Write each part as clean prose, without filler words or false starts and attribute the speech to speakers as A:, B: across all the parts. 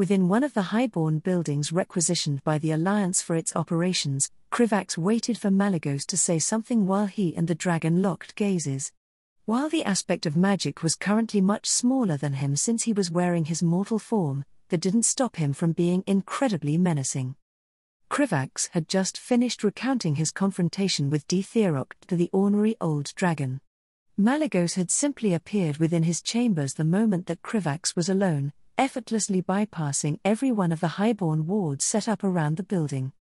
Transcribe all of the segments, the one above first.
A: Within one of the highborn buildings requisitioned by the Alliance for its operations, Krivax waited for Malygos to say something while he and the dragon locked gazes. While the aspect of magic was currently much smaller than him since he was wearing his mortal form, that didn't stop him from being incredibly menacing. Krivax had just finished recounting his confrontation with Dtherok to the ornery old dragon. Malygos had simply appeared within his chambers the moment that Krivax was alone, effortlessly bypassing every one of the highborn wards set up around the building.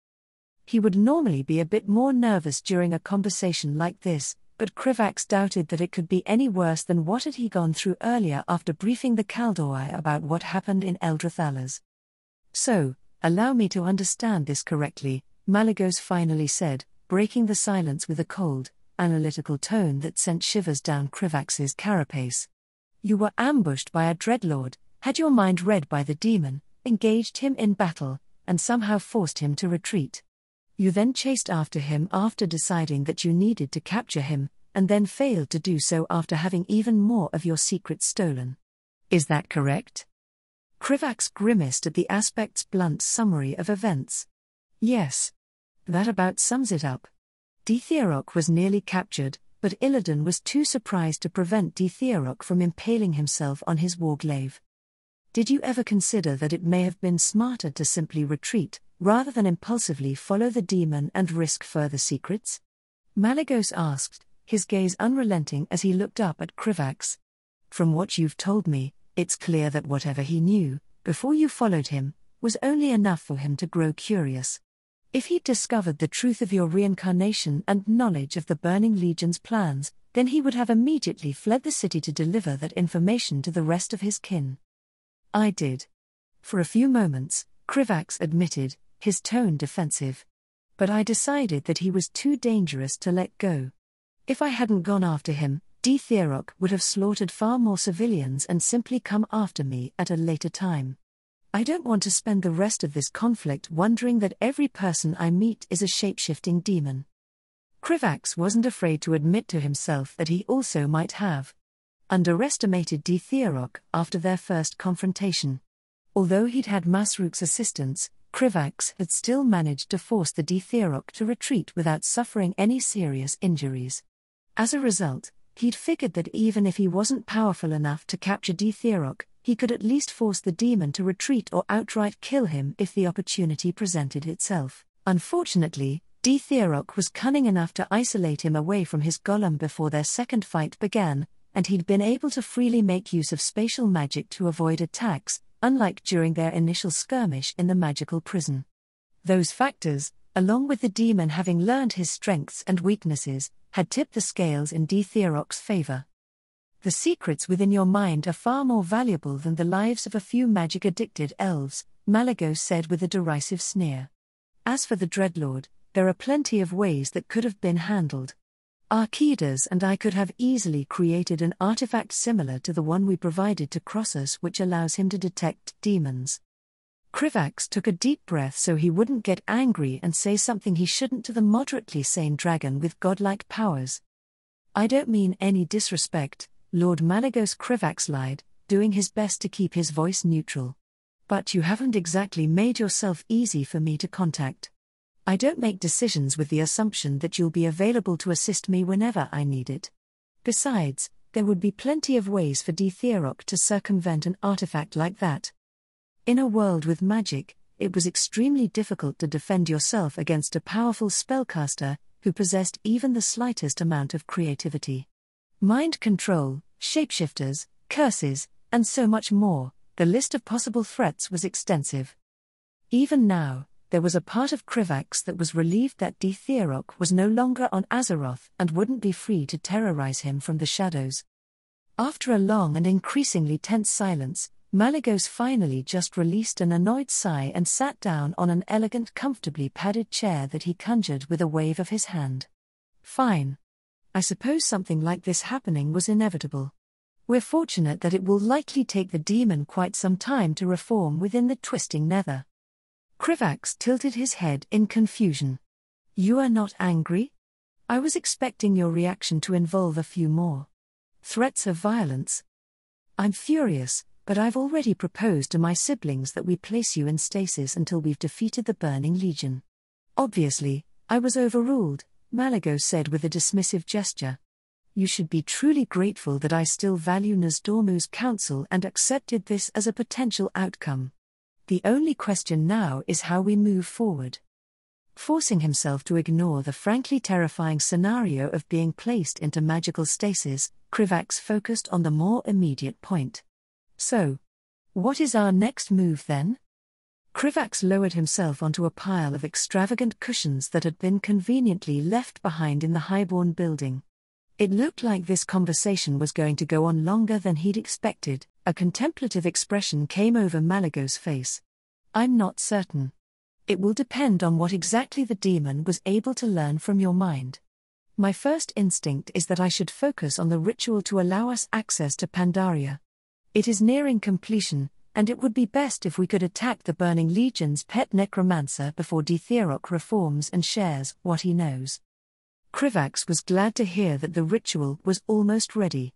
A: He would normally be a bit more nervous during a conversation like this, but Krivax doubted that it could be any worse than what had he gone through earlier after briefing the Kaldoi about what happened in Eldrathala's. So, allow me to understand this correctly, Malygos finally said, breaking the silence with a cold, analytical tone that sent shivers down Krivax's carapace. You were ambushed by a dreadlord, had your mind read by the demon, engaged him in battle, and somehow forced him to retreat. You then chased after him after deciding that you needed to capture him, and then failed to do so after having even more of your secrets stolen. Is that correct? Krivax grimaced at the aspect's blunt summary of events. Yes. That about sums it up. Dtherok was nearly captured, but Illidan was too surprised to prevent Dtherok from impaling himself on his warglaive. Did you ever consider that it may have been smarter to simply retreat, rather than impulsively follow the demon and risk further secrets? Malygos asked, his gaze unrelenting as he looked up at Krivax. From what you've told me, it's clear that whatever he knew, before you followed him, was only enough for him to grow curious. If he'd discovered the truth of your reincarnation and knowledge of the Burning Legion's plans, then he would have immediately fled the city to deliver that information to the rest of his kin. I did. For a few moments, Krivax admitted, his tone defensive. But I decided that he was too dangerous to let go. If I hadn't gone after him, Dtherok would have slaughtered far more civilians and simply come after me at a later time. I don't want to spend the rest of this conflict wondering that every person I meet is a shape-shifting demon. Krivax wasn't afraid to admit to himself that he also might have underestimated Dtherok after their first confrontation. Although he'd had Masruk's assistance, Krivax had still managed to force the Dtherok to retreat without suffering any serious injuries. As a result, he'd figured that even if he wasn't powerful enough to capture Dtherok, he could at least force the demon to retreat or outright kill him if the opportunity presented itself. Unfortunately, Dtherok was cunning enough to isolate him away from his golem before their second fight began, and he'd been able to freely make use of spatial magic to avoid attacks, unlike during their initial skirmish in the magical prison. Those factors, along with the demon having learned his strengths and weaknesses, had tipped the scales in Dtherok's favor. The secrets within your mind are far more valuable than the lives of a few magic-addicted elves, Malygos said with a derisive sneer. As for the Dreadlord, there are plenty of ways that could have been handled. Arkidas and I could have easily created an artifact similar to the one we provided to Crossus which allows him to detect demons. Krivax took a deep breath so he wouldn't get angry and say something he shouldn't to the moderately sane dragon with godlike powers. I don't mean any disrespect, Lord Malygos, Krivax lied, doing his best to keep his voice neutral. But you haven't exactly made yourself easy for me to contact. I don't make decisions with the assumption that you'll be available to assist me whenever I need it. Besides, there would be plenty of ways for Dtherok to circumvent an artifact like that. In a world with magic, it was extremely difficult to defend yourself against a powerful spellcaster who possessed even the slightest amount of creativity. Mind control, shapeshifters, curses, and so much more, the list of possible threats was extensive. Even now, there was a part of Krivax that was relieved that Dtherok was no longer on Azeroth and wouldn't be free to terrorize him from the shadows. After a long and increasingly tense silence, Malygos finally just released an annoyed sigh and sat down on an elegant, comfortably padded chair that he conjured with a wave of his hand. Fine. I suppose something like this happening was inevitable. We're fortunate that it will likely take the demon quite some time to reform within the twisting nether. Krivax tilted his head in confusion. You are not angry? I was expecting your reaction to involve a few more threats of violence. I'm furious, but I've already proposed to my siblings that we place you in stasis until we've defeated the Burning Legion. Obviously, I was overruled, Malygos said with a dismissive gesture. You should be truly grateful that I still value Nasdormu's counsel and accepted this as a potential outcome. The only question now is how we move forward. Forcing himself to ignore the frankly terrifying scenario of being placed into magical stasis, Krivax focused on the more immediate point. So, what is our next move then? Krivax lowered himself onto a pile of extravagant cushions that had been conveniently left behind in the highborn building. It looked like this conversation was going to go on longer than he'd expected. A contemplative expression came over Malygos' face. I'm not certain. It will depend on what exactly the demon was able to learn from your mind. My first instinct is that I should focus on the ritual to allow us access to Pandaria. It is nearing completion, and it would be best if we could attack the Burning Legion's pet necromancer before Ditherok reforms and shares what he knows. Krivax was glad to hear that the ritual was almost ready.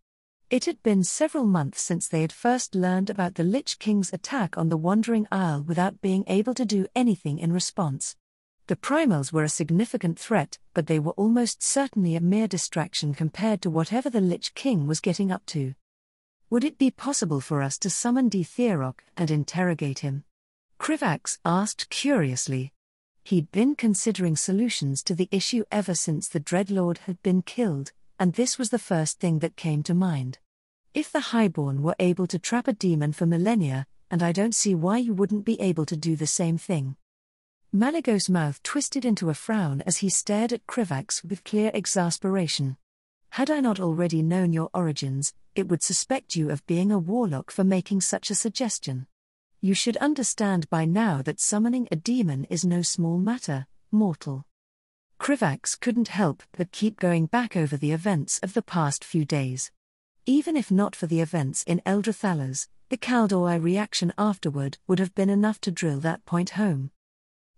A: It had been several months since they had first learned about the Lich King's attack on the Wandering Isle without being able to do anything in response. The primals were a significant threat, but they were almost certainly a mere distraction compared to whatever the Lich King was getting up to. Would it be possible for us to summon Ditherok and interrogate him? Krivax asked curiously. He'd been considering solutions to the issue ever since the Dreadlord had been killed, and this was the first thing that came to mind. If the Highborn were able to trap a demon for millennia, and I don't see why you wouldn't be able to do the same thing. Malygos' mouth twisted into a frown as he stared at Krivax with clear exasperation. Had I not already known your origins, it would suspect you of being a warlock for making such a suggestion. You should understand by now that summoning a demon is no small matter, mortal. Krivax couldn't help but keep going back over the events of the past few days. Even if not for the events in Eldrathales, the Kaldoi reaction afterward would have been enough to drill that point home.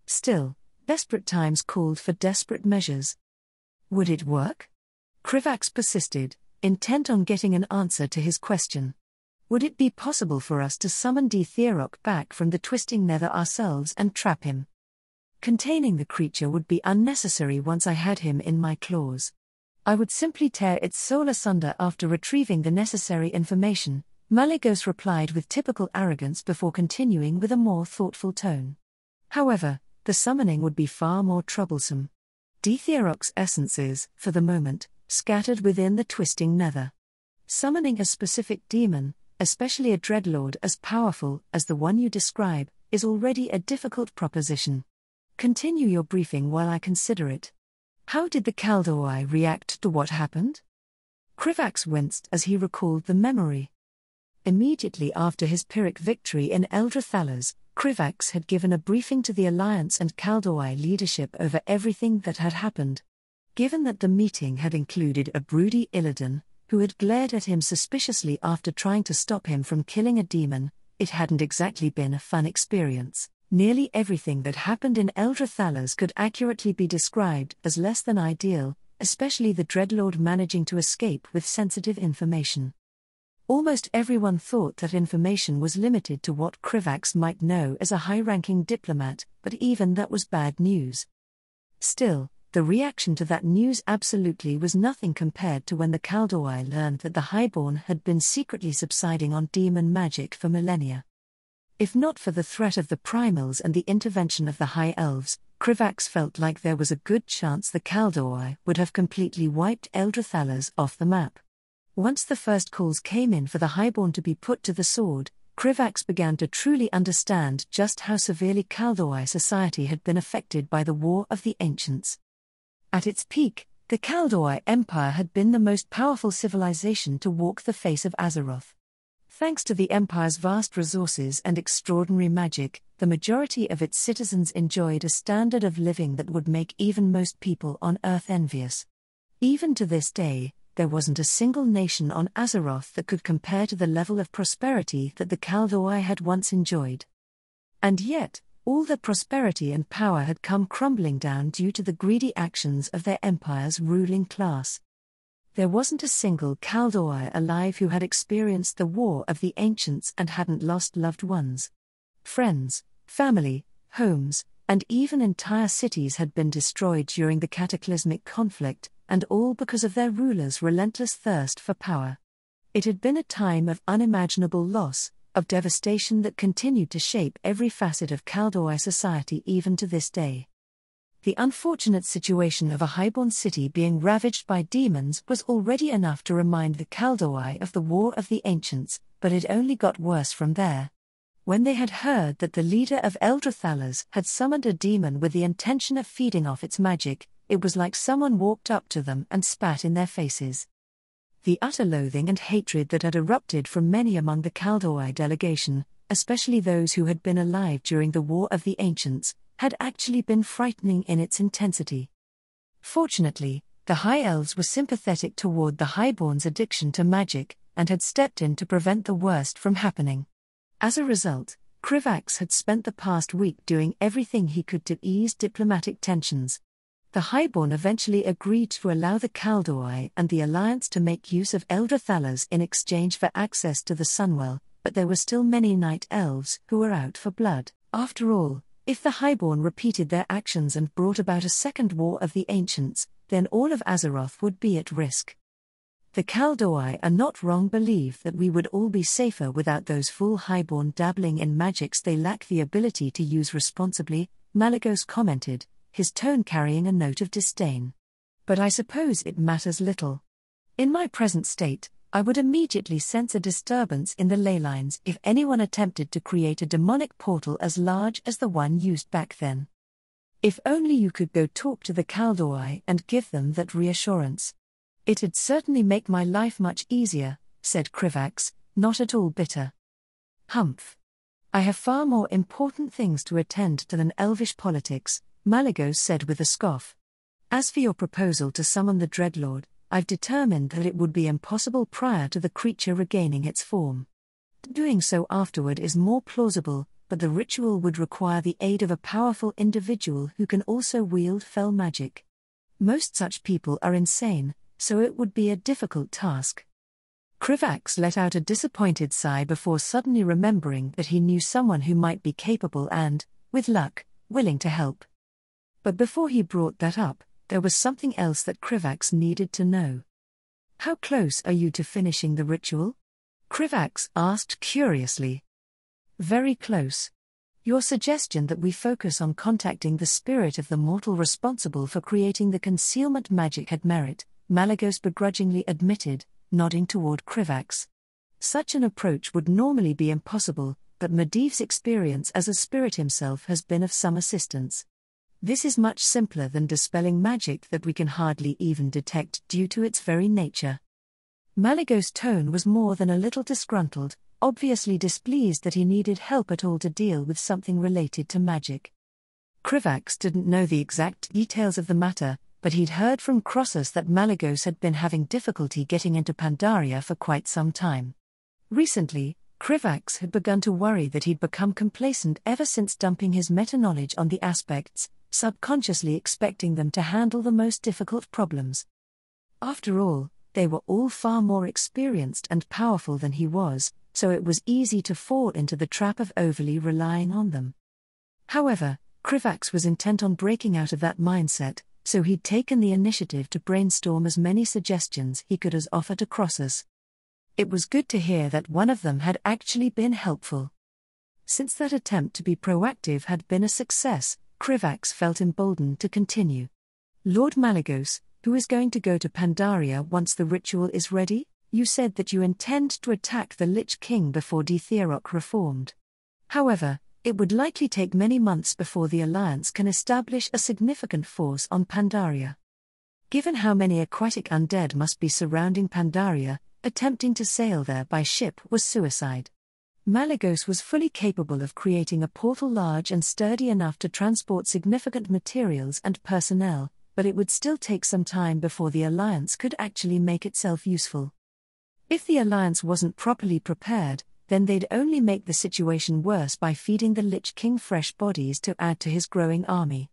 A: Still, desperate times called for desperate measures. Would it work? Krivax persisted, intent on getting an answer to his question. Would it be possible for us to summon Ditherok back from the twisting nether ourselves and trap him? Containing the creature would be unnecessary once I had him in my claws. I would simply tear its soul asunder after retrieving the necessary information, Malygos replied with typical arrogance before continuing with a more thoughtful tone. However, the summoning would be far more troublesome. Ditherok's essence is, for the moment, scattered within the twisting nether. Summoning a specific demon, especially a dreadlord as powerful as the one you describe, is already a difficult proposition. Continue your briefing while I consider it. How did the Kaldoi react to what happened? Krivax winced as he recalled the memory. Immediately after his Pyrrhic victory in Eldrathales, Krivax had given a briefing to the Alliance and Kaldoi leadership over everything that had happened. Given that the meeting had included a broody Illidan, who had glared at him suspiciously after trying to stop him from killing a demon, it hadn't exactly been a fun experience. Nearly everything that happened in Eldrathales could accurately be described as less than ideal, especially the Dreadlord managing to escape with sensitive information. Almost everyone thought that information was limited to what Krivax might know as a high-ranking diplomat, but even that was bad news. Still, the reaction to that news absolutely was nothing compared to when the Kaldoi learned that the Highborn had been secretly subsiding on demon magic for millennia. If not for the threat of the primals and the intervention of the High Elves, Krivax felt like there was a good chance the Kaldoi would have completely wiped Eldrathales off the map. Once the first calls came in for the Highborn to be put to the sword, Krivax began to truly understand just how severely Kaldoi society had been affected by the War of the Ancients. At its peak, the Kaldoi Empire had been the most powerful civilization to walk the face of Azeroth. Thanks to the Empire's vast resources and extraordinary magic, the majority of its citizens enjoyed a standard of living that would make even most people on Earth envious. Even to this day, there wasn't a single nation on Azeroth that could compare to the level of prosperity that the Kaldoi had once enjoyed. And yet, all the prosperity and power had come crumbling down due to the greedy actions of their empire's ruling class. There wasn't a single Kaldoi alive who had experienced the War of the Ancients and hadn't lost loved ones. Friends, family, homes, and even entire cities had been destroyed during the cataclysmic conflict, and all because of their rulers' relentless thirst for power. It had been a time of unimaginable loss, of devastation that continued to shape every facet of Kaldoi society even to this day. The unfortunate situation of a highborn city being ravaged by demons was already enough to remind the Kaldoi of the War of the Ancients, but it only got worse from there. When they had heard that the leader of Eldrathala's had summoned a demon with the intention of feeding off its magic, it was like someone walked up to them and spat in their faces. The utter loathing and hatred that had erupted from many among the Kaldoi delegation, especially those who had been alive during the War of the Ancients, had actually been frightening in its intensity. Fortunately, the High Elves were sympathetic toward the Highborn's addiction to magic, and had stepped in to prevent the worst from happening. As a result, Krivax had spent the past week doing everything he could to ease diplomatic tensions. The Highborn eventually agreed to allow the Kaldoi and the Alliance to make use of Eldrathala's in exchange for access to the Sunwell, but there were still many Night Elves who were out for blood. After all, if the Highborn repeated their actions and brought about a second War of the Ancients, then all of Azeroth would be at risk. The Kaldoi are not wrong believe that we would all be safer without those fool Highborn dabbling in magics they lack the ability to use responsibly, Malygos commented, his tone carrying a note of disdain. But I suppose it matters little. In my present state, I would immediately sense a disturbance in the ley lines if anyone attempted to create a demonic portal as large as the one used back then. If only you could go talk to the Kaldoi and give them that reassurance. It'd certainly make my life much easier, said Krivax, not at all bitter. Humph. I have far more important things to attend to than elvish politics, Malygos said with a scoff. As for your proposal to summon the Dreadlord, I've determined that it would be impossible prior to the creature regaining its form. Doing so afterward is more plausible, but the ritual would require the aid of a powerful individual who can also wield fell magic. Most such people are insane, so it would be a difficult task. Krivax let out a disappointed sigh before suddenly remembering that he knew someone who might be capable and, with luck, willing to help. But before he brought that up, there was something else that Krivax needed to know. How close are you to finishing the ritual? Krivax asked curiously. Very close. Your suggestion that we focus on contacting the spirit of the mortal responsible for creating the concealment magic had merit, Malygos begrudgingly admitted, nodding toward Krivax. Such an approach would normally be impossible, but Medivh's experience as a spirit himself has been of some assistance. This is much simpler than dispelling magic that we can hardly even detect due to its very nature. Malygos' tone was more than a little disgruntled, obviously displeased that he needed help at all to deal with something related to magic. Krivax didn't know the exact details of the matter, but he'd heard from Crossus that Malygos had been having difficulty getting into Pandaria for quite some time. Recently, Krivax had begun to worry that he'd become complacent ever since dumping his meta-knowledge on the aspects, subconsciously expecting them to handle the most difficult problems. After all, they were all far more experienced and powerful than he was, so it was easy to fall into the trap of overly relying on them. However, Krivax was intent on breaking out of that mindset, so he'd taken the initiative to brainstorm as many suggestions he could as offer to Crossus. It was good to hear that one of them had actually been helpful. Since that attempt to be proactive had been a success, Krivax felt emboldened to continue. Lord Malygos, who is going to go to Pandaria once the ritual is ready? You said that you intend to attack the Lich King before Ditherok reformed. However, it would likely take many months before the Alliance can establish a significant force on Pandaria. Given how many aquatic undead must be surrounding Pandaria, attempting to sail there by ship was suicide. Malygos was fully capable of creating a portal large and sturdy enough to transport significant materials and personnel, but it would still take some time before the Alliance could actually make itself useful. If the Alliance wasn't properly prepared, then they'd only make the situation worse by feeding the Lich King fresh bodies to add to his growing army.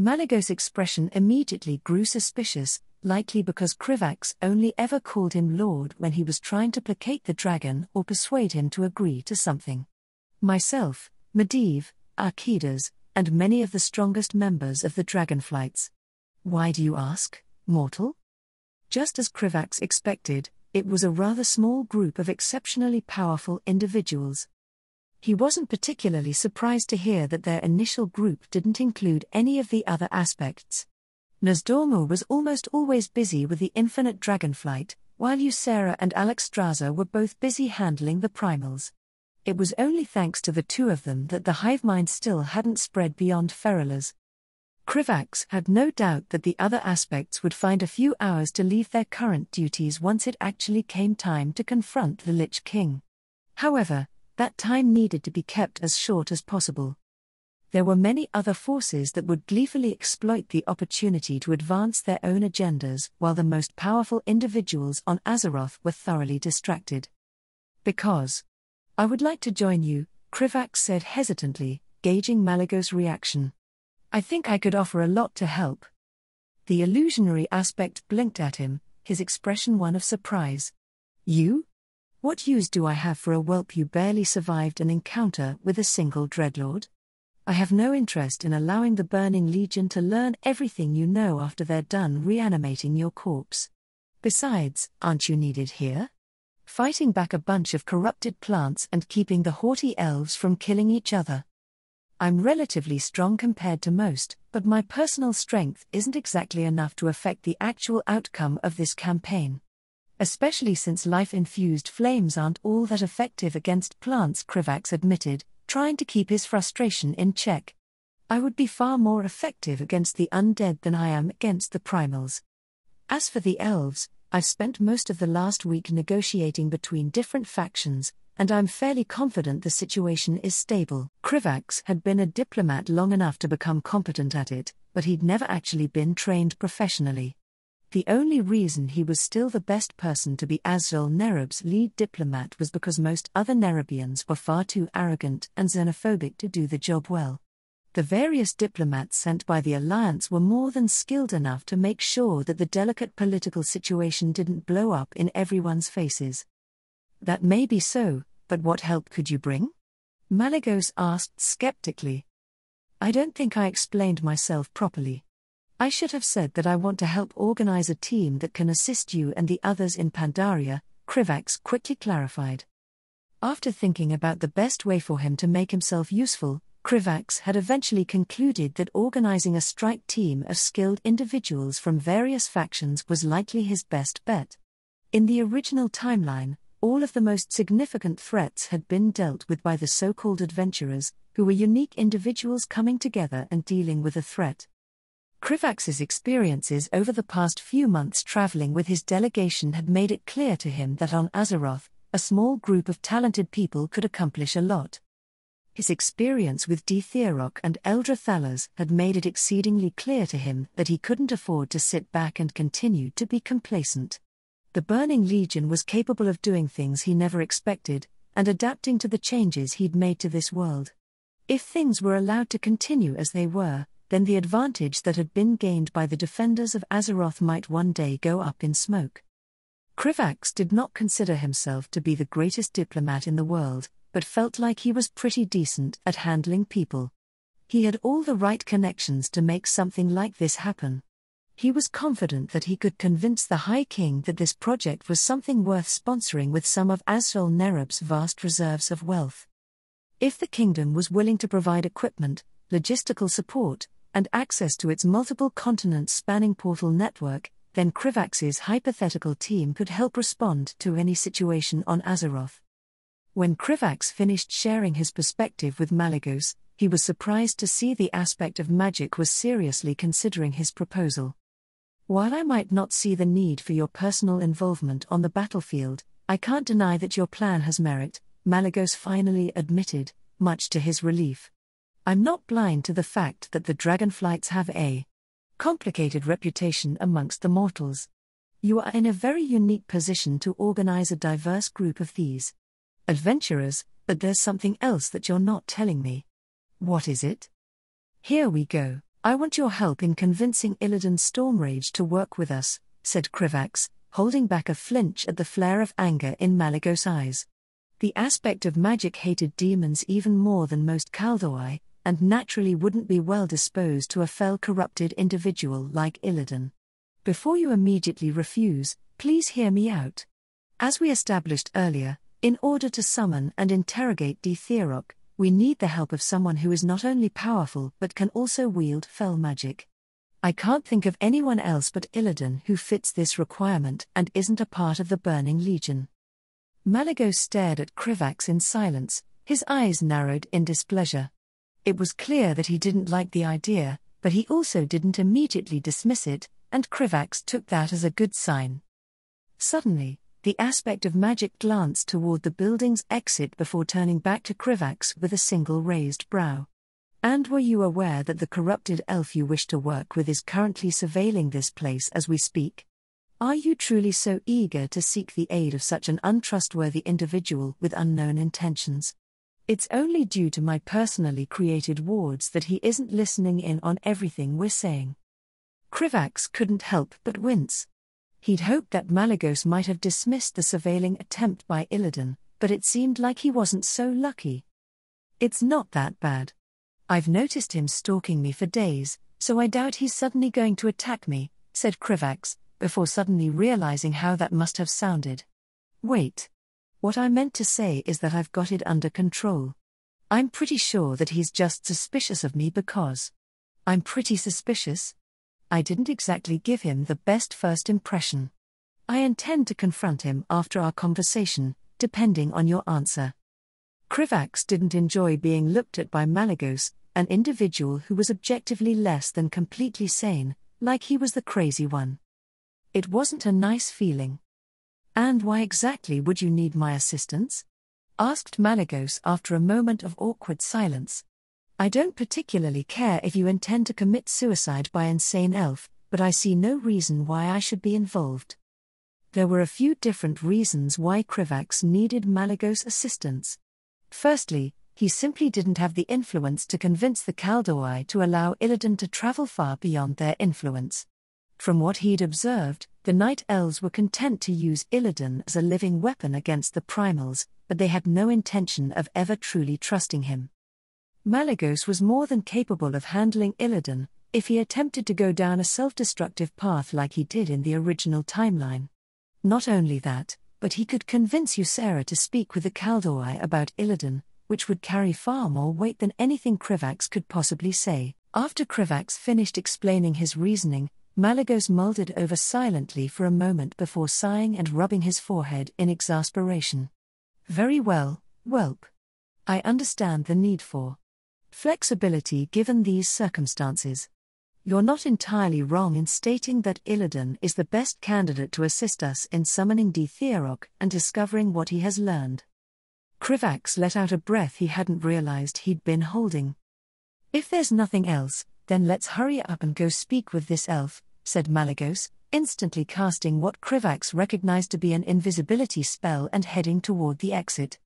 A: Malygos' expression immediately grew suspicious, likely because Krivax only ever called him Lord when he was trying to placate the dragon or persuade him to agree to something. Myself, Medivh, Arkidas, and many of the strongest members of the Dragonflights. Why do you ask, mortal? Just as Krivax expected, it was a rather small group of exceptionally powerful individuals. He wasn't particularly surprised to hear that their initial group didn't include any of the other aspects. Nasdormu was almost always busy with the infinite dragonflight, while Ysera and Alexstrasza were both busy handling the primals. It was only thanks to the two of them that the hive mind still hadn't spread beyond Feralas. Krivax had no doubt that the other aspects would find a few hours to leave their current duties once it actually came time to confront the Lich King. However, that time needed to be kept as short as possible. There were many other forces that would gleefully exploit the opportunity to advance their own agendas while the most powerful individuals on Azeroth were thoroughly distracted. Because I would like to join you, Krivax said hesitantly, gauging Malygos' reaction. I think I could offer a lot to help. The illusionary aspect blinked at him, his expression one of surprise. You? What use do I have for a whelp who barely survived an encounter with a single dreadlord? I have no interest in allowing the Burning Legion to learn everything you know after they're done reanimating your corpse. Besides, aren't you needed here? Fighting back a bunch of corrupted plants and keeping the haughty elves from killing each other. I'm relatively strong compared to most, but my personal strength isn't exactly enough to affect the actual outcome of this campaign. Especially since life-infused flames aren't all that effective against plants, Krivax admitted, trying to keep his frustration in check. I would be far more effective against the undead than I am against the primals. As for the elves, I've spent most of the last week negotiating between different factions, and I'm fairly confident the situation is stable. Krivax had been a diplomat long enough to become competent at it, but he'd never actually been trained professionally. The only reason he was still the best person to be Azrael Nerub's lead diplomat was because most other Nerubians were far too arrogant and xenophobic to do the job well. The various diplomats sent by the Alliance were more than skilled enough to make sure that the delicate political situation didn't blow up in everyone's faces. That may be so, but what help could you bring? Malygos asked skeptically. I don't think I explained myself properly. I should have said that I want to help organize a team that can assist you and the others in Pandaria, Krivax quickly clarified. After thinking about the best way for him to make himself useful, Krivax had eventually concluded that organizing a strike team of skilled individuals from various factions was likely his best bet. In the original timeline, all of the most significant threats had been dealt with by the so-called adventurers, who were unique individuals coming together and dealing with a threat. Krivax's experiences over the past few months traveling with his delegation had made it clear to him that on Azeroth, a small group of talented people could accomplish a lot. His experience with Dtheroch and Eldra Thalas had made it exceedingly clear to him that he couldn't afford to sit back and continue to be complacent. The Burning Legion was capable of doing things he never expected, and adapting to the changes he'd made to this world. If things were allowed to continue as they were, then the advantage that had been gained by the defenders of Azeroth might one day go up in smoke. Krivax did not consider himself to be the greatest diplomat in the world, but felt like he was pretty decent at handling people. He had all the right connections to make something like this happen. He was confident that he could convince the High King that this project was something worth sponsoring with some of Azrael Nerub's vast reserves of wealth. If the kingdom was willing to provide equipment, logistical support, and access to its multiple continents spanning portal network, then Krivax's hypothetical team could help respond to any situation on Azeroth. When Krivax finished sharing his perspective with Malygos, he was surprised to see the aspect of magic was seriously considering his proposal. While I might not see the need for your personal involvement on the battlefield, I can't deny that your plan has merit, Malygos finally admitted, much to his relief. I'm not blind to the fact that the Dragonflights have a complicated reputation amongst the mortals. You are in a very unique position to organize a diverse group of these adventurers, but there's something else that you're not telling me. What is it? Here we go. I want your help in convincing Illidan Stormrage to work with us, said Krivax, holding back a flinch at the flare of anger in Malygos' eyes. The aspect of magic hated demons even more than most Kaldoi, and naturally wouldn't be well disposed to a fell corrupted individual like Illidan. Before you immediately refuse, please hear me out. As we established earlier, in order to summon and interrogate Dtheorok, we need the help of someone who is not only powerful but can also wield fell magic. I can't think of anyone else but Illidan who fits this requirement and isn't a part of the Burning Legion. Malygos stared at Krivax in silence, his eyes narrowed in displeasure. It was clear that he didn't like the idea, but he also didn't immediately dismiss it, and Krivax took that as a good sign. Suddenly, the aspect of magic glanced toward the building's exit before turning back to Krivax with a single raised brow. And were you aware that the corrupted elf you wish to work with is currently surveilling this place as we speak? Are you truly so eager to seek the aid of such an untrustworthy individual with unknown intentions? It's only due to my personally created wards that he isn't listening in on everything we're saying. Krivax couldn't help but wince. He'd hoped that Malygos might have dismissed the surveilling attempt by Illidan, but it seemed like he wasn't so lucky. It's not that bad. I've noticed him stalking me for days, so I doubt he's suddenly going to attack me, said Krivax, before suddenly realizing how that must have sounded. Wait. What I meant to say is that I've got it under control. I'm pretty sure that he's just suspicious of me because I'm pretty suspicious. I didn't exactly give him the best first impression. I intend to confront him after our conversation, depending on your answer. Krivax didn't enjoy being looked at by Malygos, an individual who was objectively less than completely sane, like he was the crazy one. It wasn't a nice feeling. And why exactly would you need my assistance? Asked Malygos after a moment of awkward silence. I don't particularly care if you intend to commit suicide by insane elf, but I see no reason why I should be involved. There were a few different reasons why Krivax needed Malygos' assistance. Firstly, he simply didn't have the influence to convince the Kaldoi to allow Illidan to travel far beyond their influence. From what he'd observed, the Night Elves were content to use Illidan as a living weapon against the Primals, but they had no intention of ever truly trusting him. Malygos was more than capable of handling Illidan, if he attempted to go down a self-destructive path like he did in the original timeline. Not only that, but he could convince Ysera to speak with the Kaldoi about Illidan, which would carry far more weight than anything Krivax could possibly say. After Krivax finished explaining his reasoning, Malygos mulled it over silently for a moment before sighing and rubbing his forehead in exasperation. Very well, whelp. I understand the need for flexibility given these circumstances. You're not entirely wrong in stating that Illidan is the best candidate to assist us in summoning Dtheorok and discovering what he has learned. Krivax let out a breath he hadn't realized he'd been holding. If there's nothing else, then let's hurry up and go speak with this elf, said Malygos, instantly casting what Krivax recognized to be an invisibility spell and heading toward the exit.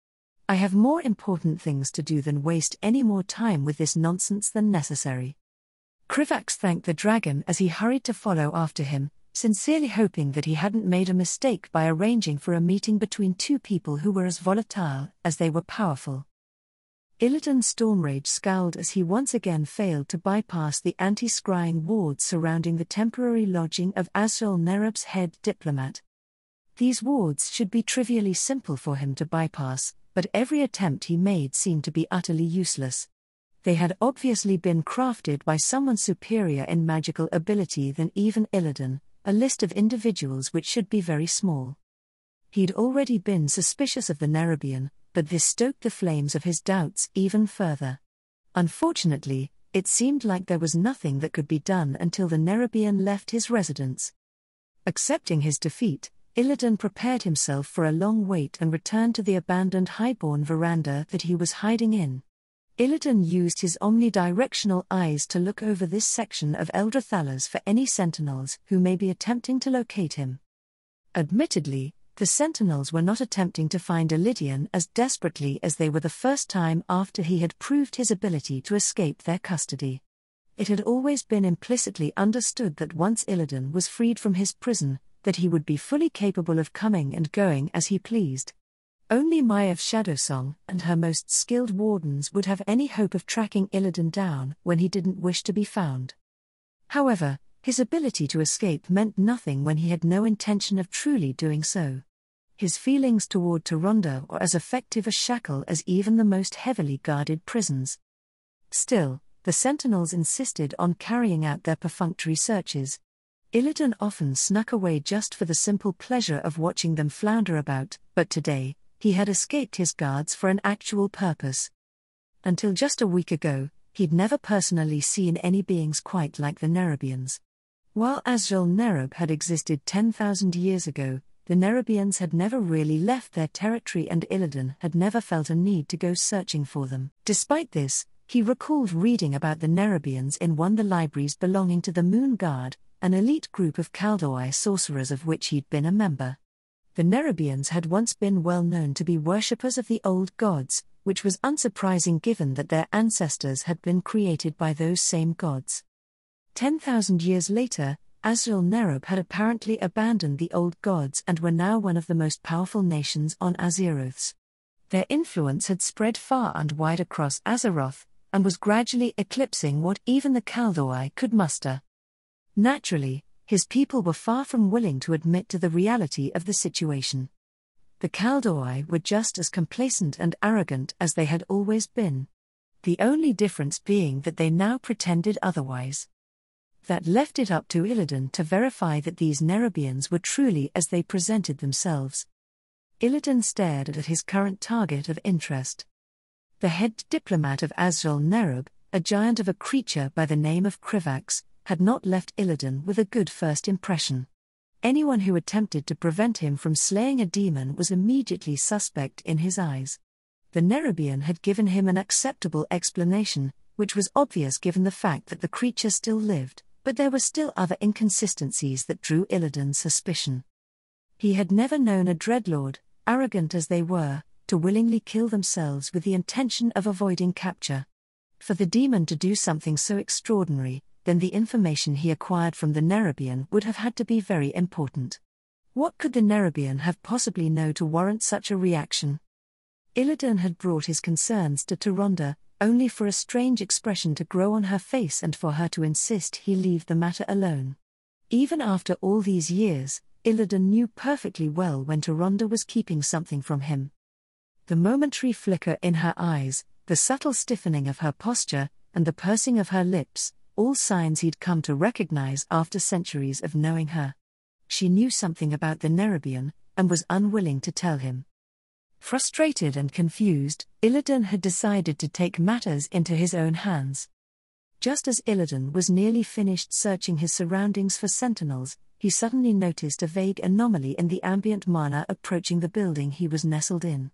A: I have more important things to do than waste any more time with this nonsense than necessary. Krivax thanked the dragon as he hurried to follow after him, sincerely hoping that he hadn't made a mistake by arranging for a meeting between two people who were as volatile as they were powerful. Illidan Stormrage scowled as he once again failed to bypass the anti-scrying wards surrounding the temporary lodging of Azrael Nerub's head diplomat. These wards should be trivially simple for him to bypass, but every attempt he made seemed to be utterly useless. They had obviously been crafted by someone superior in magical ability than even Illidan, a list of individuals which should be very small. He'd already been suspicious of the Nerubian, but this stoked the flames of his doubts even further. Unfortunately, it seemed like there was nothing that could be done until the Nerubian left his residence. Accepting his defeat, Illidan prepared himself for a long wait and returned to the abandoned highborn veranda that he was hiding in. Illidan used his omnidirectional eyes to look over this section of Eldrathala's for any sentinels who may be attempting to locate him. Admittedly, the sentinels were not attempting to find Illidan as desperately as they were the first time after he had proved his ability to escape their custody. It had always been implicitly understood that once Illidan was freed from his prison, that he would be fully capable of coming and going as he pleased. Only Maya of Shadowsong and her most skilled wardens would have any hope of tracking Illidan down when he didn't wish to be found. However, his ability to escape meant nothing when he had no intention of truly doing so. His feelings toward Taronda were as effective a shackle as even the most heavily guarded prisons. Still, the sentinels insisted on carrying out their perfunctory searches. Illidan often snuck away just for the simple pleasure of watching them flounder about, but today, he had escaped his guards for an actual purpose. Until just a week ago, he'd never personally seen any beings quite like the Nerubians. While Azrael Nerub had existed 10,000 years ago, the Nerubians had never really left their territory and Illidan had never felt a need to go searching for them. Despite this, he recalled reading about the Nerubians in one of the libraries belonging to the Moon Guard, an elite group of Kaldoi sorcerers of which he'd been a member. The Nerubians had once been well known to be worshippers of the old gods, which was unsurprising given that their ancestors had been created by those same gods. 10,000 years later, Azrael Nerub had apparently abandoned the old gods and were now one of the most powerful nations on Azeroth. Their influence had spread far and wide across Azeroth, and was gradually eclipsing what even the Kaldoi could muster. Naturally, his people were far from willing to admit to the reality of the situation. The Kaldoi were just as complacent and arrogant as they had always been. The only difference being that they now pretended otherwise. That left it up to Illidan to verify that these Nerubians were truly as they presented themselves. Illidan stared at his current target of interest. The head diplomat of Azrael Nerub, a giant of a creature by the name of Krivax, had not left Illidan with a good first impression. Anyone who attempted to prevent him from slaying a demon was immediately suspect in his eyes. The Nerubian had given him an acceptable explanation, which was obvious given the fact that the creature still lived, but there were still other inconsistencies that drew Illidan's suspicion. He had never known a dreadlord, arrogant as they were, to willingly kill themselves with the intention of avoiding capture. For the demon to do something so extraordinary, then the information he acquired from the Nerubian would have had to be very important. What could the Nerubian have possibly known to warrant such a reaction? Illidan had brought his concerns to Taronda, only for a strange expression to grow on her face and for her to insist he leave the matter alone. Even after all these years, Illidan knew perfectly well when Taronda was keeping something from him. The momentary flicker in her eyes, the subtle stiffening of her posture, and the pursing of her lips, all signs he'd come to recognize after centuries of knowing her. She knew something about the Nerubian, and was unwilling to tell him. Frustrated and confused, Illidan had decided to take matters into his own hands. Just as Illidan was nearly finished searching his surroundings for sentinels, he suddenly noticed a vague anomaly in the ambient mana approaching the building he was nestled in.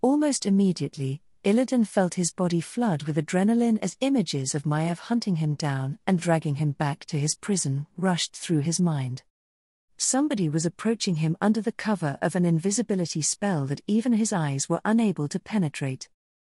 A: Almost immediately, Illidan felt his body flood with adrenaline as images of Maiev hunting him down and dragging him back to his prison rushed through his mind. Somebody was approaching him under the cover of an invisibility spell that even his eyes were unable to penetrate.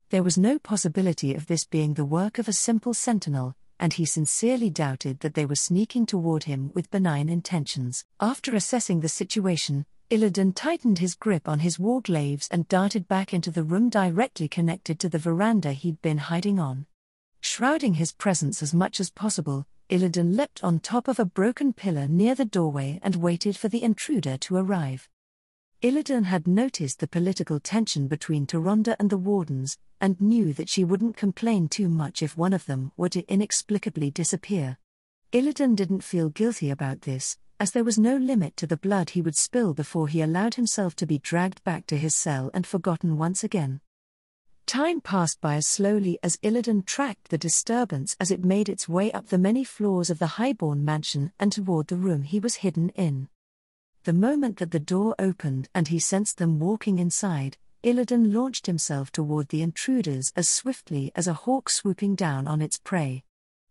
A: There was no possibility of this being the work of a simple sentinel, and he sincerely doubted that they were sneaking toward him with benign intentions. After assessing the situation, Illidan tightened his grip on his warglaives and darted back into the room directly connected to the veranda he'd been hiding on. Shrouding his presence as much as possible, Illidan leapt on top of a broken pillar near the doorway and waited for the intruder to arrive. Illidan had noticed the political tension between Taronda and the wardens, and knew that she wouldn't complain too much if one of them were to inexplicably disappear. Illidan didn't feel guilty about this, as there was no limit to the blood he would spill before he allowed himself to be dragged back to his cell and forgotten once again. Time passed by as slowly as Illidan tracked the disturbance as it made its way up the many floors of the highborn mansion and toward the room he was hidden in. The moment that the door opened and he sensed them walking inside, Illidan launched himself toward the intruders as swiftly as a hawk swooping down on its prey.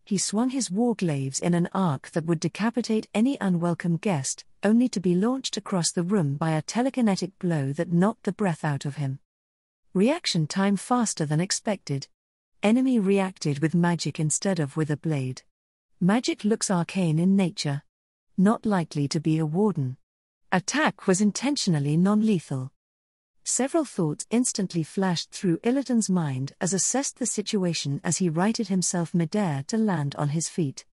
A: He swung his warglaives in an arc that would decapitate any unwelcome guest, only to be launched across the room by a telekinetic blow that knocked the breath out of him. Reaction time faster than expected. Enemy reacted with magic instead of with a blade. Magic looks arcane in nature. Not likely to be a warden. Attack was intentionally non-lethal. Several thoughts instantly flashed through Illidan's mind as assessed the situation as he righted himself midair to land on his feet.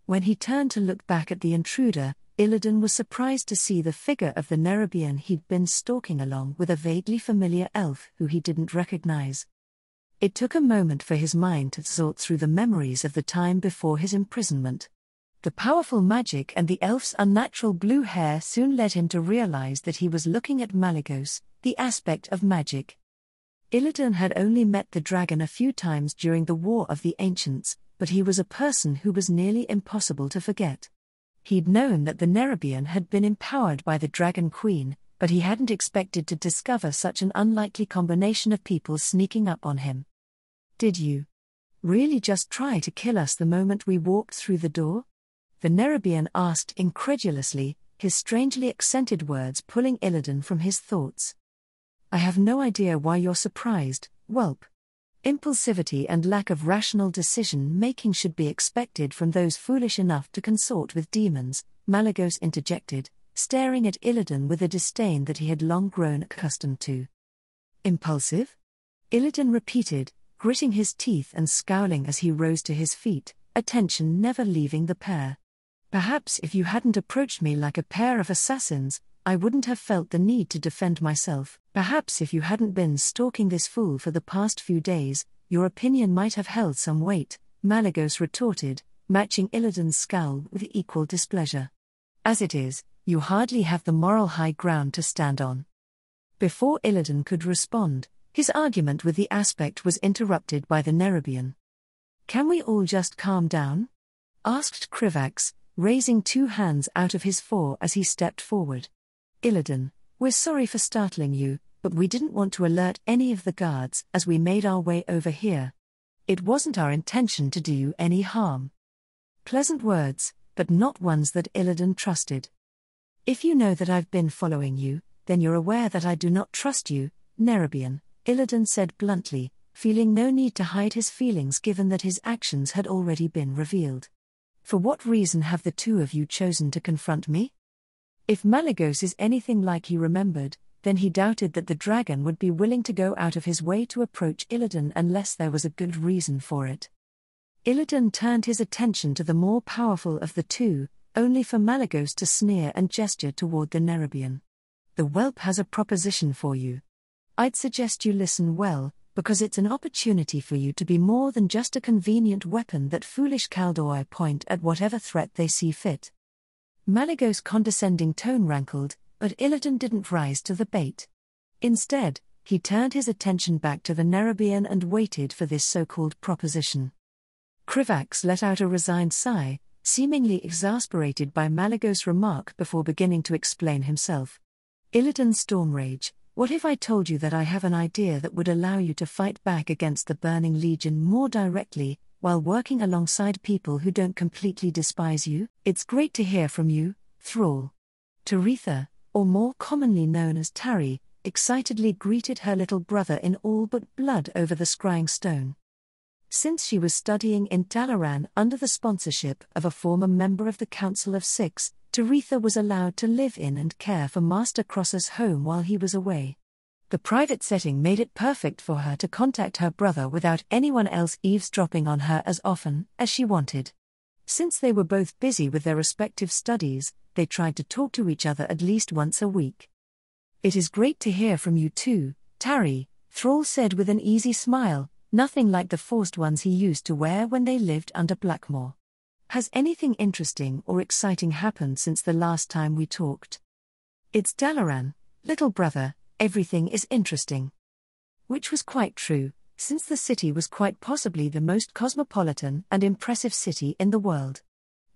A: When he turned to look back at the intruder, Illidan was surprised to see the figure of the Nerubian he'd been stalking along with a vaguely familiar elf who he didn't recognize. It took a moment for his mind to sort through the memories of the time before his imprisonment. The powerful magic and the elf's unnatural blue hair soon led him to realize that he was looking at Malygos, the aspect of magic. Illidan had only met the dragon a few times during the War of the Ancients, but he was a person who was nearly impossible to forget. He'd known that the Nerubian had been empowered by the Dragon Queen, but he hadn't expected to discover such an unlikely combination of people sneaking up on him. "Did you really just try to kill us the moment we walked through the door?" the Nerubian asked incredulously, his strangely accented words pulling Illidan from his thoughts. "I have no idea why you're surprised, whelp. Impulsivity and lack of rational decision-making should be expected from those foolish enough to consort with demons," Malygos interjected, staring at Illidan with a disdain that he had long grown accustomed to. "Impulsive?" Illidan repeated, gritting his teeth and scowling as he rose to his feet, attention never leaving the pair. "Perhaps if you hadn't approached me like a pair of assassins, I wouldn't have felt the need to defend myself. Perhaps if you hadn't been stalking this fool for the past few days, your opinion might have held some weight," Malygos retorted, matching Illidan's scowl with equal displeasure. "As it is, you hardly have the moral high ground to stand on." Before Illidan could respond, his argument with the aspect was interrupted by the Nerubian. "Can we all just calm down?" asked Krivax, raising two hands out of his fore as he stepped forward. "Illidan, we're sorry for startling you, but we didn't want to alert any of the guards as we made our way over here. It wasn't our intention to do you any harm." Pleasant words, but not ones that Illidan trusted. "If you know that I've been following you, then you're aware that I do not trust you, Nerubian," Illidan said bluntly, feeling no need to hide his feelings given that his actions had already been revealed. "For what reason have the two of you chosen to confront me?" If Malygos is anything like he remembered, then he doubted that the dragon would be willing to go out of his way to approach Illidan unless there was a good reason for it. Illidan turned his attention to the more powerful of the two, only for Malygos to sneer and gesture toward the Nerubian. "The whelp has a proposition for you. I'd suggest you listen well, because it's an opportunity for you to be more than just a convenient weapon that foolish Kaldoi point at whatever threat they see fit." Malygos' condescending tone rankled, but Illidan didn't rise to the bait. Instead, he turned his attention back to the Nerubian and waited for this so-called proposition. Krivax let out a resigned sigh, seemingly exasperated by Malygos' remark before beginning to explain himself. "Illidan's storm rage, what if I told you that I have an idea that would allow you to fight back against the Burning Legion more directly, while working alongside people who don't completely despise you? It's great to hear from you, Thrall." Taretha, or more commonly known as Tari, excitedly greeted her little brother in all but blood over the scrying stone. Since she was studying in Dalaran under the sponsorship of a former member of the Council of Six, Taretha was allowed to live in and care for Master Cross's home while he was away. The private setting made it perfect for her to contact her brother without anyone else eavesdropping on her as often as she wanted. Since they were both busy with their respective studies, they tried to talk to each other at least once a week. "It is great to hear from you too, Tari," Thrall said with an easy smile, nothing like the forced ones he used to wear when they lived under Blackmoor. "Has anything interesting or exciting happened since the last time we talked?" "It's Dalaran, little brother, everything is interesting." Which was quite true, since the city was quite possibly the most cosmopolitan and impressive city in the world.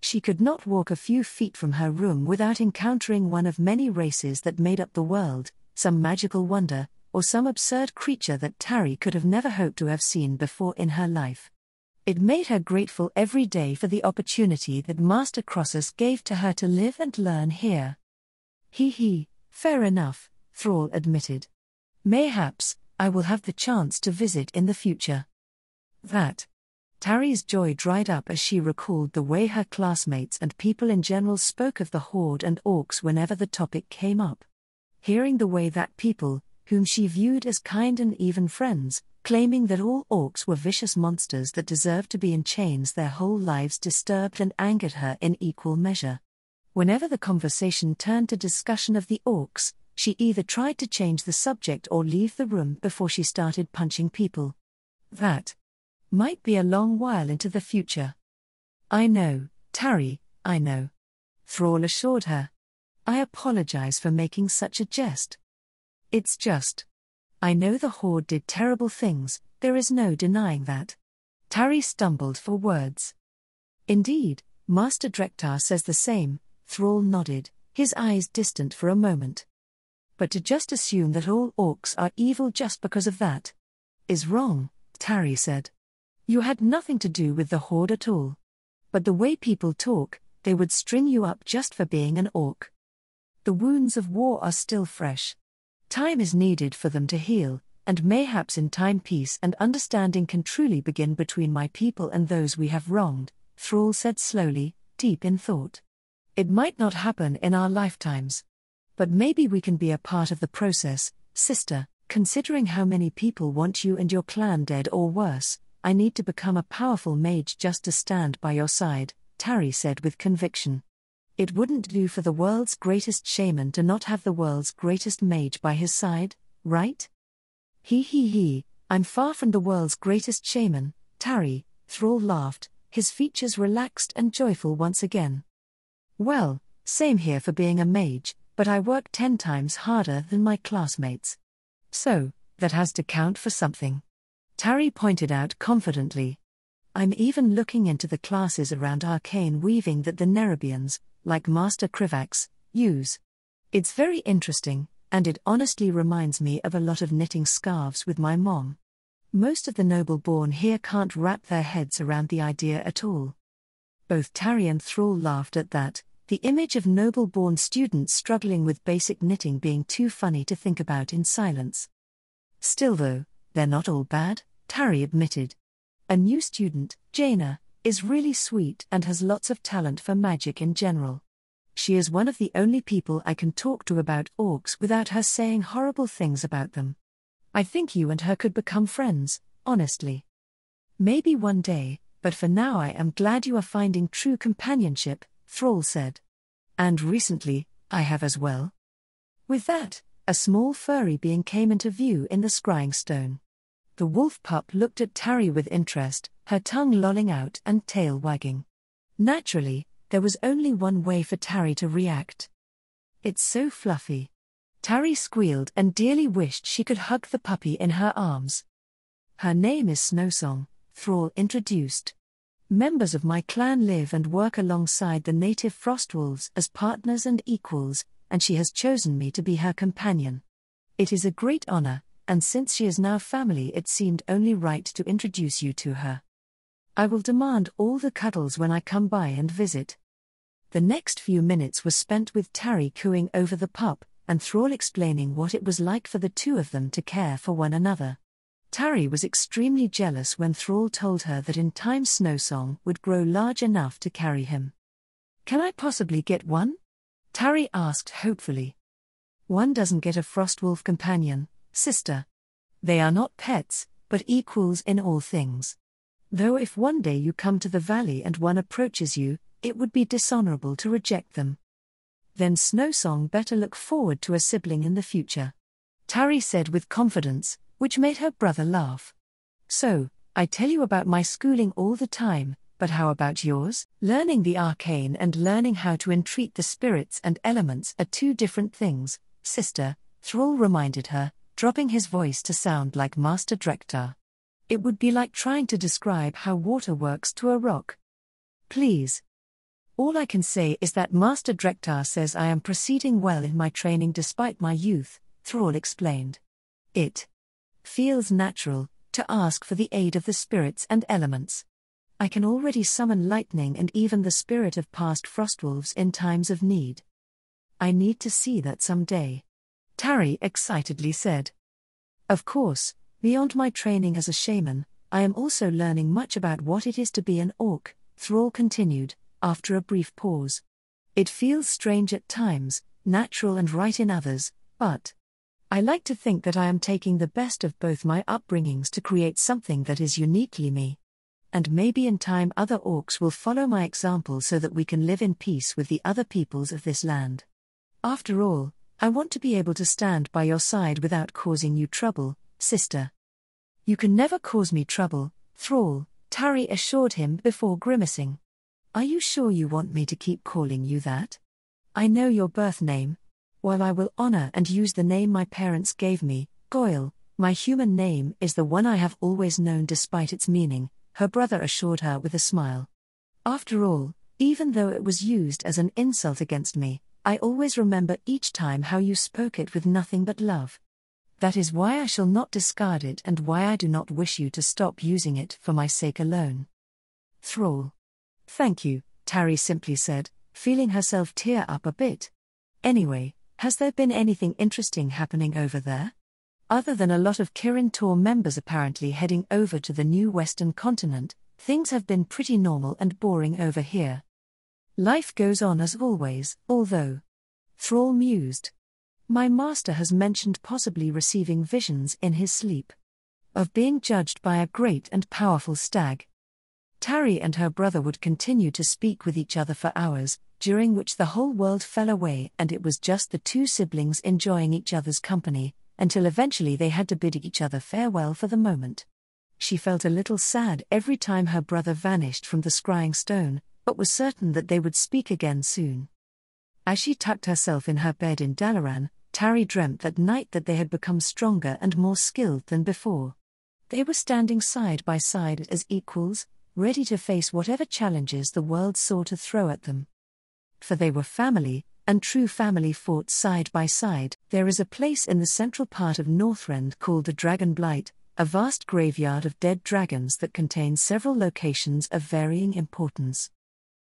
A: She could not walk a few feet from her room without encountering one of many races that made up the world, some magical wonder, or some absurd creature that Tari could have never hoped to have seen before in her life. It made her grateful every day for the opportunity that Master Crossus gave to her to live and learn here. Fair enough," Thrall admitted. "Mayhaps I will have the chance to visit in the future." That Tari's joy dried up as she recalled the way her classmates and people in general spoke of the Horde and orcs whenever the topic came up. Hearing the way that people, whom she viewed as kind and even friends, claiming that all orcs were vicious monsters that deserved to be in chains their whole lives, disturbed and angered her in equal measure. Whenever the conversation turned to discussion of the orcs, she either tried to change the subject or leave the room before she started punching people. That might be a long while into the future. "I know, Tari, I know," Thrall assured her. "I apologize for making such a jest. It's just, I know the Horde did terrible things, there is no denying that." Tari stumbled for words. "Indeed, Master Drektar says the same," Thrall nodded, his eyes distant for a moment. "But to just assume that all orcs are evil just because of that is wrong," Tari said. "You had nothing to do with the Horde at all. But the way people talk, they would string you up just for being an orc. The wounds of war are still fresh. Time is needed for them to heal, and mayhaps in time peace and understanding can truly begin between my people and those we have wronged," Thrall said slowly, deep in thought. "It might not happen in our lifetimes. But maybe we can be a part of the process, sister. Considering how many people want you and your clan dead or worse, I need to become a powerful mage just to stand by your side," Tari said with conviction. "It wouldn't do for the world's greatest shaman to not have the world's greatest mage by his side, right?" He, "I'm far from the world's greatest shaman, Tari," Thrall laughed, his features relaxed and joyful once again. "Well, same here for being a mage, but I work 10 times harder than my classmates. So, that has to count for something," Tari pointed out confidently. "I'm even looking into the classes around arcane weaving that the Nerubians, like Master Krivax, use. It's very interesting, and it honestly reminds me of a lot of knitting scarves with my mom. Most of the noble-born here can't wrap their heads around the idea at all." Both Tari and Thrall laughed at that, the image of noble-born students struggling with basic knitting being too funny to think about in silence. "Still though, they're not all bad," Tari admitted. "A new student, Jaina, is really sweet and has lots of talent for magic in general. She is one of the only people I can talk to about orcs without her saying horrible things about them. I think you and her could become friends, honestly. Maybe one day, but for now I am glad you are finding true companionship," Thrall said. "And recently, I have as well." With that, a small furry being came into view in the scrying stone. The wolf pup looked at Tari with interest, her tongue lolling out and tail wagging. Naturally, there was only one way for Tari to react. "It's so fluffy." Tari squealed and dearly wished she could hug the puppy in her arms. "Her name is Snowsong," Thrall introduced. "Members of my clan live and work alongside the native frostwolves as partners and equals, and she has chosen me to be her companion. It is a great honor, and since she is now family it seemed only right to introduce you to her. I will demand all the cuddles when I come by and visit." The next few minutes were spent with Tari cooing over the pup, and Thrall explaining what it was like for the two of them to care for one another. Tari was extremely jealous when Thrall told her that in time Snowsong would grow large enough to carry him. "Can I possibly get one?" Tari asked hopefully. "One doesn't get a frostwolf companion, sister. They are not pets, but equals in all things. Though if one day you come to the valley and one approaches you, it would be dishonorable to reject them. Then Snowsong better look forward to a sibling in the future," Tari said with confidence, which made her brother laugh. "So, I tell you about my schooling all the time, but how about yours? Learning the arcane and learning how to entreat the spirits and elements are two different things, sister," Thrall reminded her, dropping his voice to sound like Master Drektar. "It would be like trying to describe how water works to a rock. Please. All I can say is that Master Drektar says I am proceeding well in my training despite my youth," Thrall explained. "It feels natural to ask for the aid of the spirits and elements. I can already summon lightning and even the spirit of past frostwolves in times of need. I need to see that someday," Tari excitedly said. "Of course, beyond my training as a shaman, I am also learning much about what it is to be an orc, Thrall continued, after a brief pause. It feels strange at times, natural and right in others, but I like to think that I am taking the best of both my upbringings to create something that is uniquely me. And maybe in time other orcs will follow my example so that we can live in peace with the other peoples of this land. After all, I want to be able to stand by your side without causing you trouble, sister. You can never cause me trouble, Thrall, Tari assured him before grimacing. Are you sure you want me to keep calling you that? I know your birth name. While I will honor and use the name my parents gave me, Goyle, my human name is the one I have always known despite its meaning, her brother assured her with a smile. After all, even though it was used as an insult against me, I always remember each time how you spoke it with nothing but love. That is why I shall not discard it and why I do not wish you to stop using it for my sake alone. Thrall. Thank you, Tari simply said, feeling herself tear up a bit. Anyway, has there been anything interesting happening over there? Other than a lot of Kirin Tor members apparently heading over to the new western continent, things have been pretty normal and boring over here. Life goes on as always, although. Thrall mused. My master has mentioned possibly receiving visions in his sleep. Of being judged by a great and powerful stag. Tari and her brother would continue to speak with each other for hours, during which the whole world fell away and it was just the two siblings enjoying each other's company, until eventually they had to bid each other farewell for the moment. She felt a little sad every time her brother vanished from the scrying stone, but was certain that they would speak again soon. As she tucked herself in her bed in Dalaran, Tari dreamt that night that they had become stronger and more skilled than before. They were standing side by side as equals, ready to face whatever challenges the world saw to throw at them. For they were family, and true family fought side by side. There is a place in the central part of Northrend called the Dragon Blight, a vast graveyard of dead dragons that contains several locations of varying importance.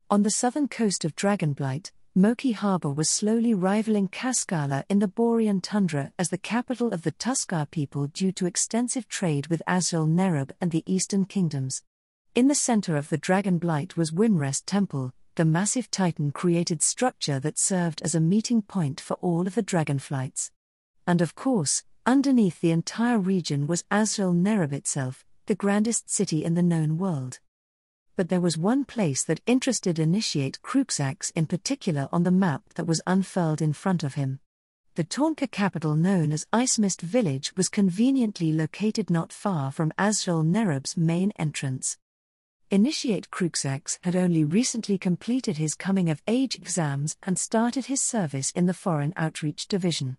A: On the southern coast of Dragonblight, Moki Harbor was slowly rivaling Kaskala in the Borean tundra as the capital of the Tuskar people due to extensive trade with Azrael Nerub and the Eastern Kingdoms. In the center of the Dragonblight was Wimrest Temple, the massive Titan-created structure that served as a meeting point for all of the dragonflights. And of course, underneath the entire region was Azrael Nerub itself, the grandest city in the known world. But there was one place that interested Initiate Cruxax in particular on the map that was unfurled in front of him. The Taunka capital known as Icemist Village was conveniently located not far from Azrael Nerub's main entrance. Initiate Cruxax had only recently completed his coming-of-age exams and started his service in the Foreign Outreach Division.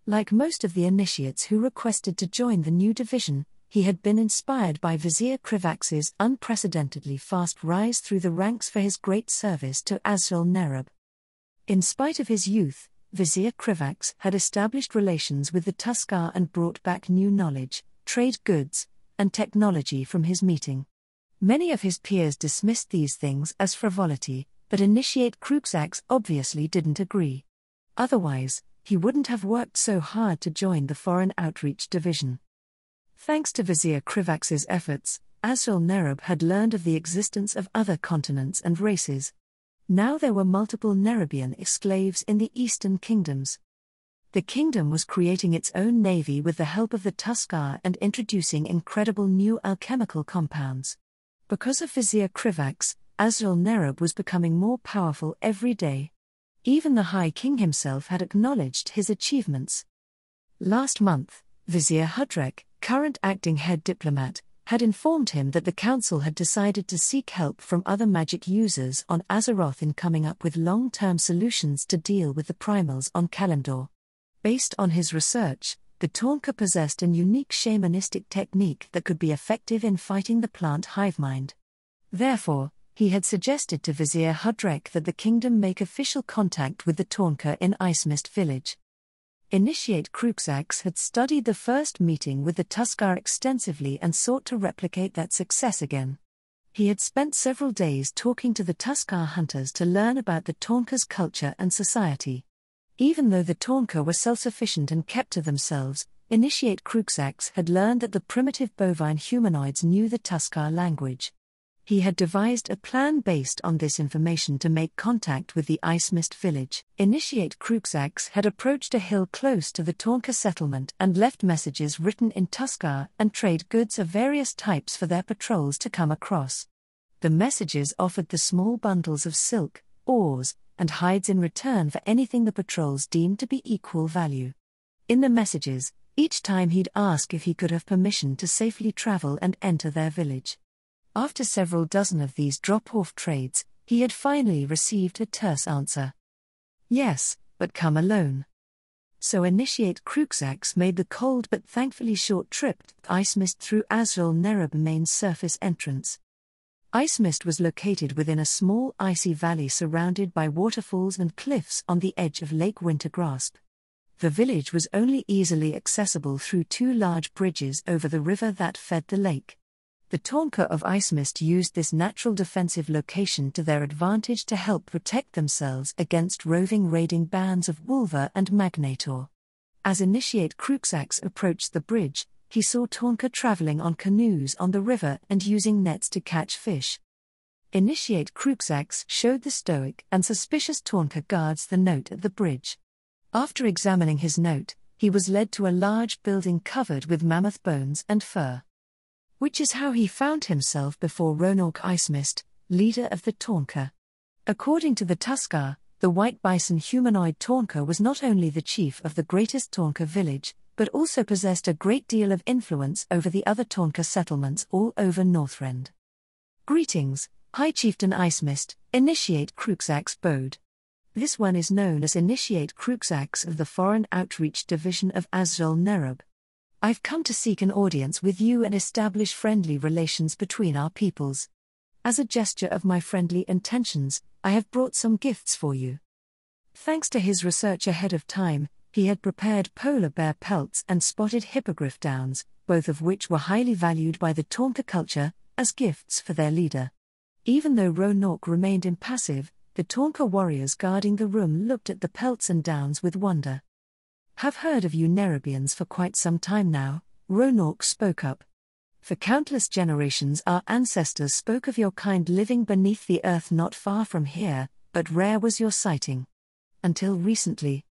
A: Like most of the initiates who requested to join the new division, he had been inspired by Vizier Krivax's unprecedentedly fast rise through the ranks for his great service to Azrael Nerub. In spite of his youth, Vizier Krivax had established relations with the Tuskar and brought back new knowledge, trade goods, and technology from his meeting. Many of his peers dismissed these things as frivolity, but Initiate Cruxax obviously didn't agree. Otherwise, he wouldn't have worked so hard to join the Foreign Outreach Division. Thanks to Vizier Krivax's efforts, Azrael Nerub had learned of the existence of other continents and races. Now there were multiple Nerubian exclaves in the Eastern Kingdoms. The kingdom was creating its own navy with the help of the Tuskar and introducing incredible new alchemical compounds. Because of Vizier Krivax, Azrael Nerub was becoming more powerful every day. Even the High King himself had acknowledged his achievements. Last month, Vizier Hudrek, current acting head diplomat, had informed him that the council had decided to seek help from other magic users on Azeroth in coming up with long-term solutions to deal with the primals on Kalimdor. Based on his research, the Taunka possessed a unique shamanistic technique that could be effective in fighting the plant hivemind. Therefore, he had suggested to Vizier Hudrek that the kingdom make official contact with the Taunka in Icemist Village. Initiate Cruxax had studied the first meeting with the Tuskar extensively and sought to replicate that success again. He had spent several days talking to the Tuskar hunters to learn about the Taunka's culture and society. Even though the Taunka were self-sufficient and kept to themselves, Initiate Cruxax had learned that the primitive bovine humanoids knew the Tuskar language. He had devised a plan based on this information to make contact with the Ice Mist village. Initiate Cruxax had approached a hill close to the Taunka settlement and left messages written in Tuskar and trade goods of various types for their patrols to come across. The messages offered the small bundles of silk, ores, and hides in return for anything the patrols deemed to be equal value. In the messages, each time he'd ask if he could have permission to safely travel and enter their village. After several dozen of these drop-off trades, he had finally received a terse answer. Yes, but come alone. So Initiate Cruxax made the cold but thankfully short trip to Ice Mist through Azrael Nerub main surface entrance. Ice Mist was located within a small icy valley surrounded by waterfalls and cliffs on the edge of Lake Wintergrasp. The village was only easily accessible through two large bridges over the river that fed the lake. The Taunka of Ice Mist used this natural defensive location to their advantage to help protect themselves against roving raiding bands of Wolver and Magnator. As Initiate Cruxax approached the bridge, he saw Taunka traveling on canoes on the river and using nets to catch fish. Initiate Cruxax showed the stoic and suspicious Taunka guards the note at the bridge. After examining his note, he was led to a large building covered with mammoth bones and fur. Which is how he found himself before Ronork Ice Mist, leader of the Taunka. According to the Tuskar, the white bison humanoid Taunka was not only the chief of the greatest Taunka village, but also possessed a great deal of influence over the other Taunka settlements all over Northrend. Greetings, High Chieftain Ice Mist, Initiate Cruxax bowed. This one is known as Initiate Cruxax of the Foreign Outreach Division of Azrael Nerub. I've come to seek an audience with you and establish friendly relations between our peoples. As a gesture of my friendly intentions, I have brought some gifts for you. Thanks to his research ahead of time, he had prepared polar bear pelts and spotted hippogriff downs, both of which were highly valued by the Taunka culture, as gifts for their leader. Even though Ronork remained impassive, the Taunka warriors guarding the room looked at the pelts and downs with wonder. Have heard of you Nerubians for quite some time now, Ronork spoke up. For countless generations our ancestors spoke of your kind living beneath the earth not far from here, but rare was your sighting. Until recently.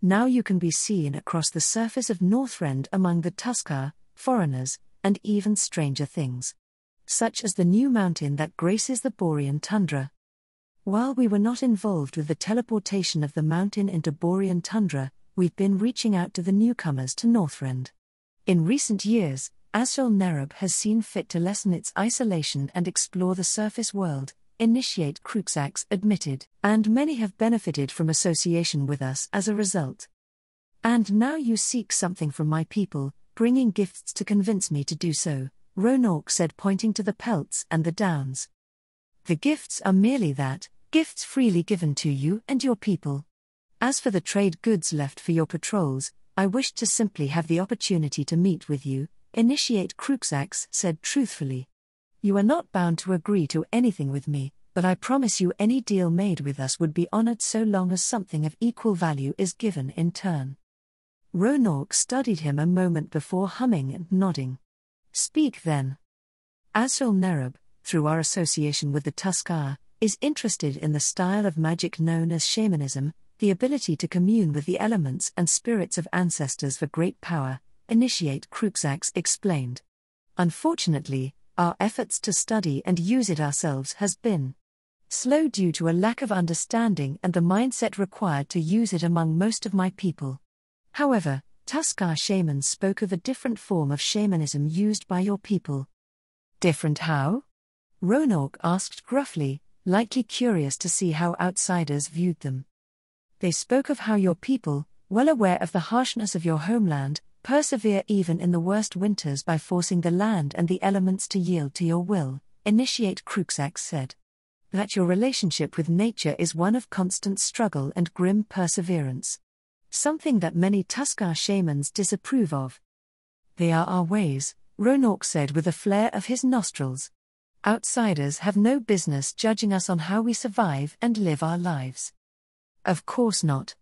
A: Now you can be seen across the surface of Northrend among the Tuskar, foreigners, and even stranger things. Such as the new mountain that graces the Borean tundra. While we were not involved with the teleportation of the mountain into Borean tundra, we've been reaching out to the newcomers to Northrend. In recent years, Azrael Nerub has seen fit to lessen its isolation and explore the surface world, Initiate Cruxax admitted, and many have benefited from association with us as a result. And now you seek something from my people, bringing gifts to convince me to do so, Ronork said, pointing to the pelts and the downs. The gifts are merely that, gifts freely given to you and your people. As for the trade goods left for your patrols, I wished to simply have the opportunity to meet with you, Initiate Cruxax said truthfully. You are not bound to agree to anything with me, but I promise you any deal made with us would be honored so long as something of equal value is given in turn. Ronork studied him a moment before humming and nodding. Speak then. Azrael Nerub, through our association with the Tuskar, is interested in the style of magic known as shamanism, the ability to commune with the elements and spirits of ancestors for great power, Initiate Cruxax explained. Unfortunately, our efforts to study and use it ourselves has been slow due to a lack of understanding and the mindset required to use it among most of my people. However, Tuskar shamans spoke of a different form of shamanism used by your people. Different how? Ronork asked gruffly, likely curious to see how outsiders viewed them. They spoke of how your people, well aware of the harshness of your homeland, persevere even in the worst winters by forcing the land and the elements to yield to your will, Initiate Cruxax said. That your relationship with nature is one of constant struggle and grim perseverance. Something that many Tuskar shamans disapprove of. They are our ways, Ronork said with a flare of his nostrils. Outsiders have no business judging us on how we survive and live our lives. Of course not.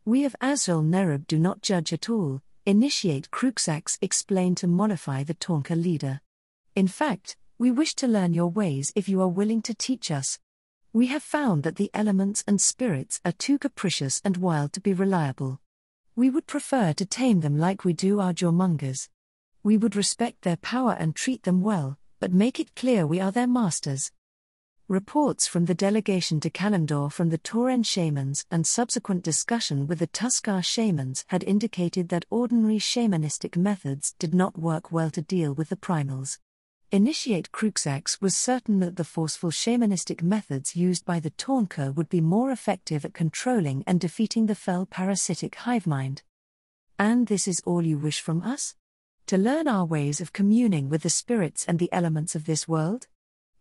A: We of Azrael Nerub do not judge at all, Initiate Cruxax explained to mollify the Tonka leader. In fact, we wish to learn your ways if you are willing to teach us. We have found that the elements and spirits are too capricious and wild to be reliable. We would prefer to tame them like we do our jawmongers. We would respect their power and treat them well, but make it clear we are their masters. Reports from the delegation to Kalimdor from the Tauren shamans and subsequent discussion with the Tuskar shamans had indicated that ordinary shamanistic methods did not work well to deal with the primals. Initiate Cruxax was certain that the forceful shamanistic methods used by the Taunka would be more effective at controlling and defeating the fell parasitic hivemind. And this is all you wish from us? To learn our ways of communing with the spirits and the elements of this world?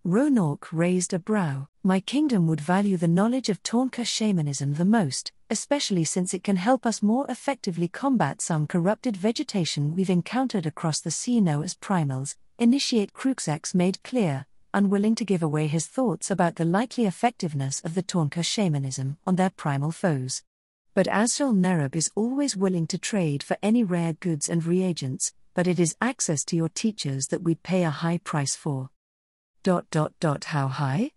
A: Ronork raised a brow. My kingdom would value the knowledge of Taunka shamanism the most, especially since it can help us more effectively combat some corrupted vegetation we've encountered across the sea known as primals. Initiate Cruxax made clear, unwilling to give away his thoughts about the likely effectiveness of the Taunka shamanism on their primal foes. But Azrael Nerub is always willing to trade for any rare goods and reagents, but it is access to your teachers that we'd pay a high price for. How high?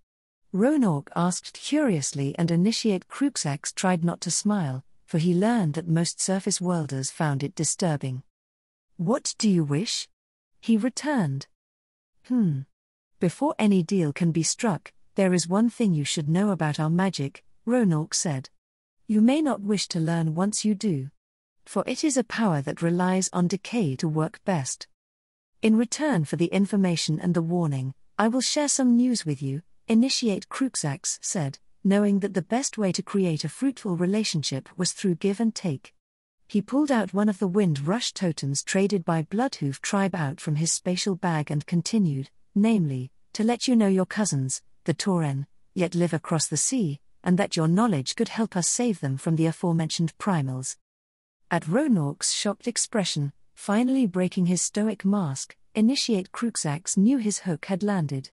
A: Ronork asked curiously, and Initiate Cruxax tried not to smile, for he learned that most surface worlders found it disturbing. What do you wish? He returned. Before any deal can be struck, there is one thing you should know about our magic, Ronork said. You may not wish to learn once you do. For it is a power that relies on decay to work best. In return for the information and the warning, I will share some news with you, Initiate Cruxax said, knowing that the best way to create a fruitful relationship was through give and take. He pulled out one of the Wind Rush totems traded by Bloodhoof tribe out from his spatial bag and continued, namely, to let you know your cousins, the Tauren, yet live across the sea, and that your knowledge could help us save them from the aforementioned primals. At Ronork's shocked expression, finally breaking his stoic mask, Initiate Cruxax knew his hook had landed.